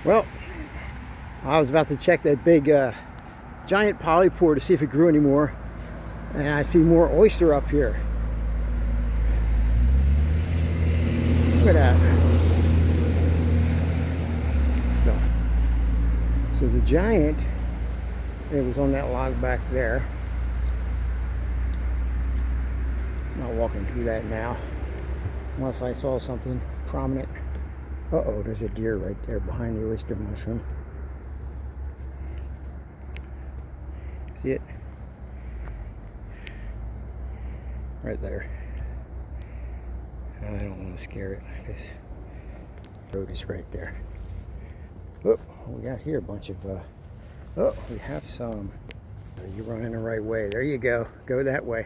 Well, I was about to check that big giant polypore to see if it grew anymore, and I see more oyster up here. Look at that stuff. So the giant, it was on that log back there. I'm not walking through that now, unless I saw something prominent. Uh-oh, there's a deer right there behind the oyster mushroom. See it? Right there. I don't want to scare it because the road is right there. Oh, we got here a bunch of, oh, we have some. You're running the right way. There you go. Go that way.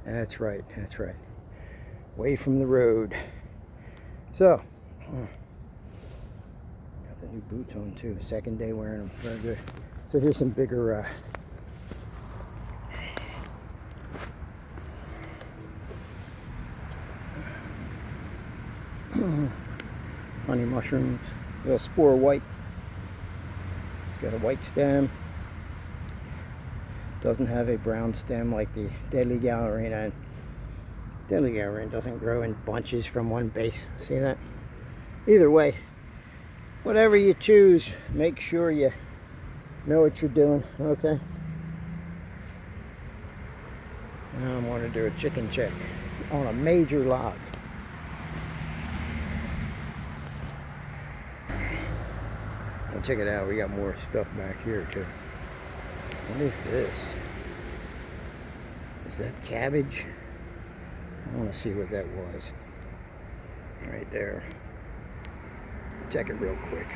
That's right, that's right. Away from the road. So, got the new boots on too. Second day wearing them. Very good. So here's some bigger, honey mushrooms. A spore white. It's got a white stem. Doesn't have a brown stem like the deadly Galerina. Deadly Galerina doesn't grow in bunches from one base. See that? Either way, whatever you choose, make sure you know what you're doing, okay? Now I'm going to do a chicken check on a major log. And check it out, we got more stuff back here too. What is this? Is that cabbage? I want to see what that was. Right there. Check it real quick.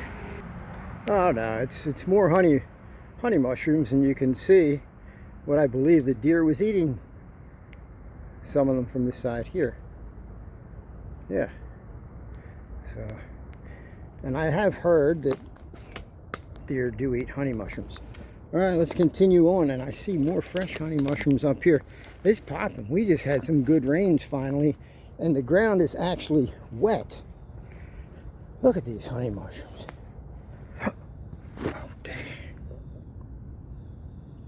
Oh no, it's more honey mushrooms, and you can see what I believe the deer was eating. Some of them from this side here. Yeah. So, and I have heard that deer do eat honey mushrooms. All right, let's continue on, and I see more fresh honey mushrooms up here. It's popping. We just had some good rains finally, and the ground is actually wet. Look at these honey mushrooms. Oh, dang.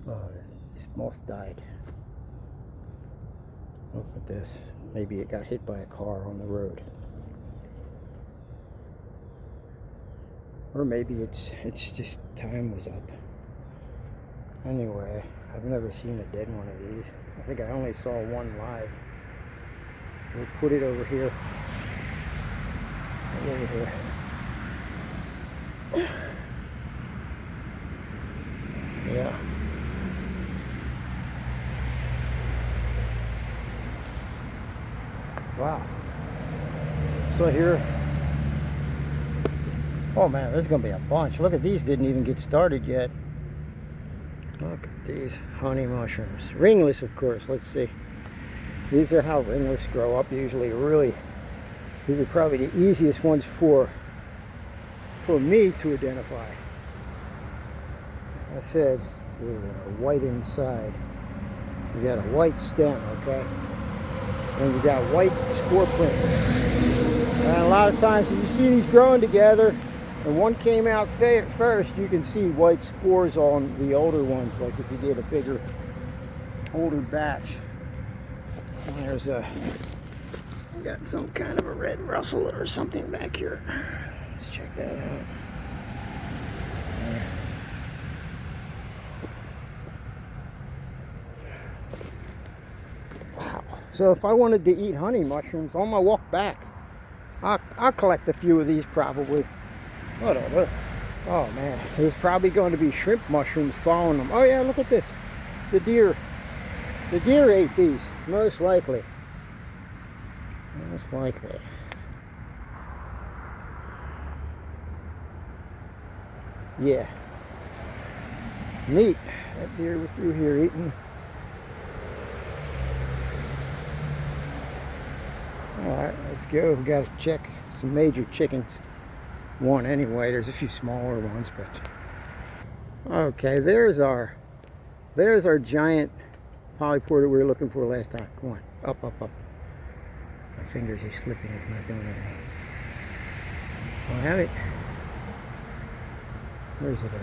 Oh, this moth died. Look at this. Maybe it got hit by a car on the road. Or maybe it's just time was up. Anyway, I've never seen a dead one of these. I think I only saw one live. We'll put it over here. Over here. Yeah. Wow. So here. Oh man, there's gonna be a bunch. Look at these, didn't even get started yet. Look at these honey mushrooms. Ringless, of course. Let's see. These are how ringless grow up usually. Really, these are probably the easiest ones for me to identify. I said they're white inside. You got a white stem, okay? And you got white spore print. And a lot of times, if you see these growing together, and one came out first, you can see white spores on the older ones, like if you get a bigger, older batch. And there's got some kind of a red Russell or something back here. Let's check that out. Wow. So if I wanted to eat honey mushrooms on my walk back, I'll collect a few of these probably. Whatever. Oh man, there's probably going to be shrimp mushrooms following them. Oh yeah, look at this. The deer ate these, most likely. Most likely. Yeah. Neat. That deer was through here eating. Alright, let's go. We gotta check some major chickens. One anyway, there's a few smaller ones, but okay, there's our giant polypore that we were looking for last time. Come on, up. My fingers are slipping, it's not doing anything. I'll have it. Where's it at?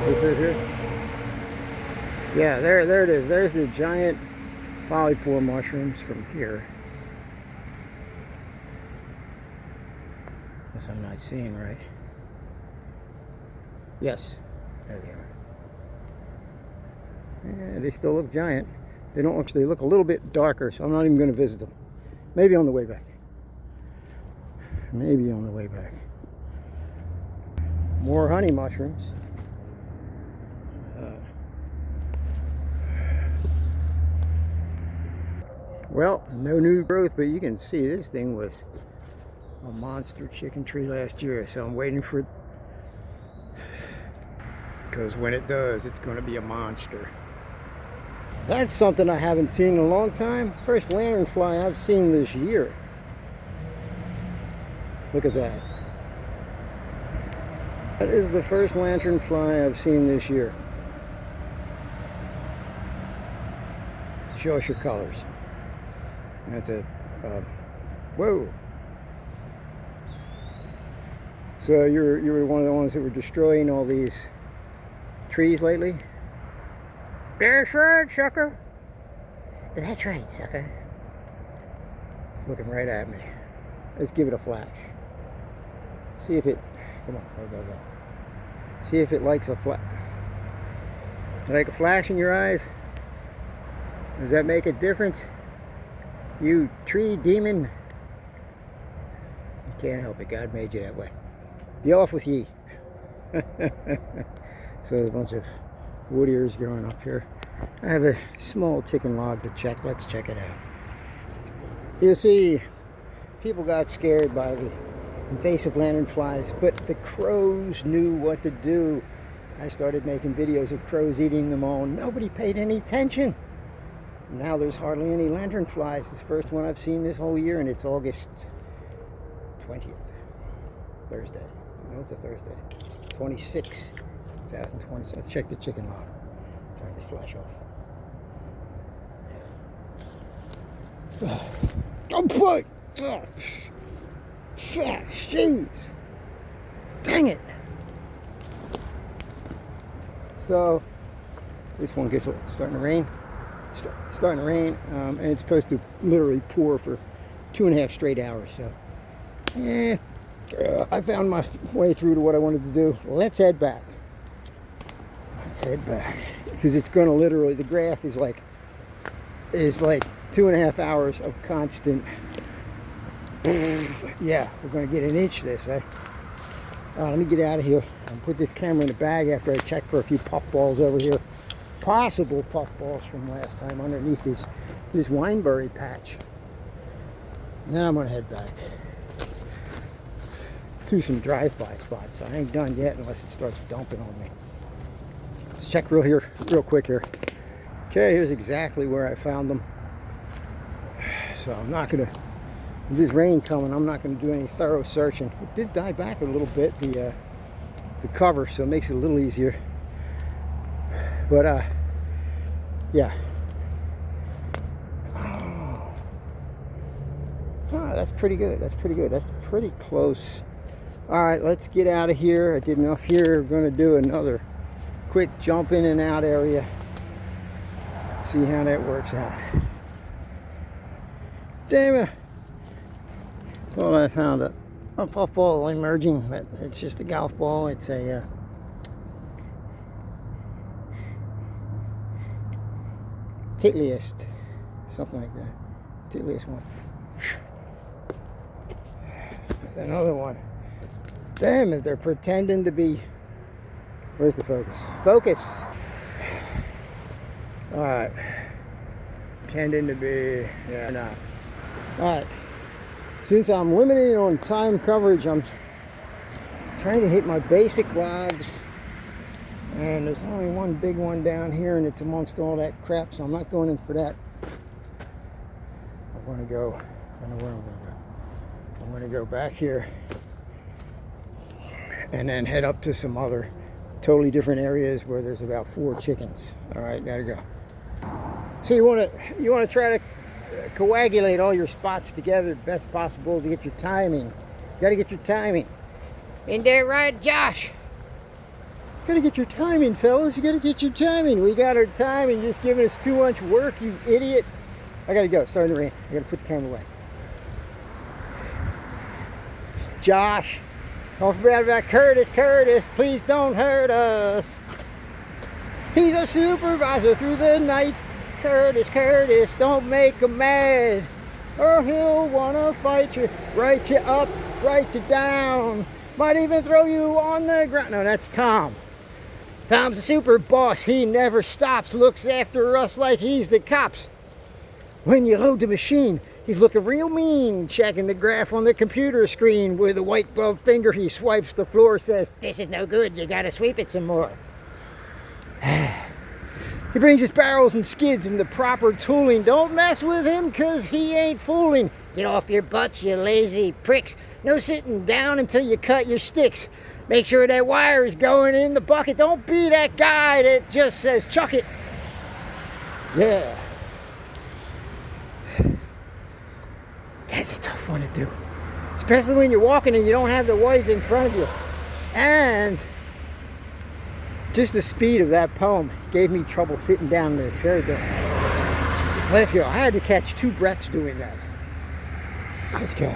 Is it here? Yeah, there it is. There's the giant polypore mushrooms from here. Guess I'm not seeing right. Yes, there they are. Yeah, they still look giant. They don't look. They look a little bit darker, so I'm not even going to visit them. Maybe on the way back. Maybe on the way back. More honey mushrooms. Well, no new growth, but you can see this thing was a monster chicken tree last year, so I'm waiting for it, because when it does, it's going to be a monster. That's something I haven't seen in a long time. First lanternfly I've seen this year. Look at that. That is the first lanternfly I've seen this year. Show us your colors. That's a, whoa. So you were one of the ones that were destroying all these trees lately? That's right, sucker. That's right, sucker. It's looking right at me. Let's give it a flash. See if it, come on, go. See if it likes a flash. Like a flash in your eyes? Does that make a difference? You tree demon. You can't help it. God made you that way. Be off with ye. So there's a bunch of wood ears growing up here. I have a small chicken log to check. Let's check it out. You see, people got scared by the invasive lanternflies, but the crows knew what to do. I started making videos of crows eating them all. Nobody paid any attention. Now there's hardly any lanternflies. It's the first one I've seen this whole year, and it's August 20th. Thursday. No, it's a Thursday. 26, 2020. So let's check the chicken log. Turn this flash off. Oh boy! Oh, jeez! Dang it! So this one gets starting to rain. Starting to rain, and it's supposed to literally pour for 2.5 straight hours. So, yeah, I found my way through to what I wanted to do. Let's head back. Let's head back, because it's going to literally, the graph is like 2.5 hours of constant. Yeah, we're going to get an inch this. Let me get out of here and put this camera in the bag after I check for a few puffballs over here. Possible puffballs from last time underneath this wineberry patch. Now I'm gonna head back to some drive-by spots. I ain't done yet unless it starts dumping on me. Let's check real quick here. Okay, here's exactly where I found them. So I'm not gonna, with this rain coming, I'm not gonna do any thorough searching. It did die back a little bit, the cover, so it makes it a little easier. But yeah. Oh, that's pretty good. That's pretty good. That's pretty close. All right, let's get out of here. I did enough here. We're going to do another quick jump in and out area. See how that works out. Damn it. Thought I found a puffball emerging, but it's just a golf ball. It's a Titliest, something like that. Titliest one. There's another one. Damn it, they're pretending to be. Where's the focus? Focus! Alright. Pretending to be. Yeah, not. Alright. Since I'm limited on time coverage, I'm trying to hit my basic logs. And there's only one big one down here, and it's amongst all that crap, so I'm not going in for that. I'm going to go, I don't know where I'm going to go. I'm going to go back here and then head up to some other totally different areas where there's about 4 chickens. All right, gotta go. So you want to try to coagulate all your spots together best possible to get your timing Gotta get your timing. Ain't that right, Josh? Gotta get your timing, fellas. You gotta get your timing. We got our time and you're just giving us too much work, you idiot. I gotta go. Starting to rain. I gotta put the camera away. Josh, don't forget about Curtis. Curtis, please don't hurt us. He's a supervisor through the night. Curtis, Curtis, don't make him mad, or he'll wanna fight you, write you up, write you down, might even throw you on the ground. No, that's Tom. Tom's a super boss. He never stops, looks after us like he's the cops. When you load the machine, he's looking real mean, checking the graph on the computer screen. With a white glove finger, he swipes the floor, says, "This is no good, you gotta sweep it some more." He brings his barrels and skids and the proper tooling. Don't mess with him, cause he ain't fooling. Get off your butts, you lazy pricks. No sitting down until you cut your sticks. Make sure that wire is going in the bucket. Don't be that guy that just says, "Chuck it." Yeah. That's a tough one to do. Especially when you're walking and you don't have the whites in front of you. And just the speed of that poem gave me trouble sitting down in the chair there. Let's go. I had to catch 2 breaths doing that. Let's go.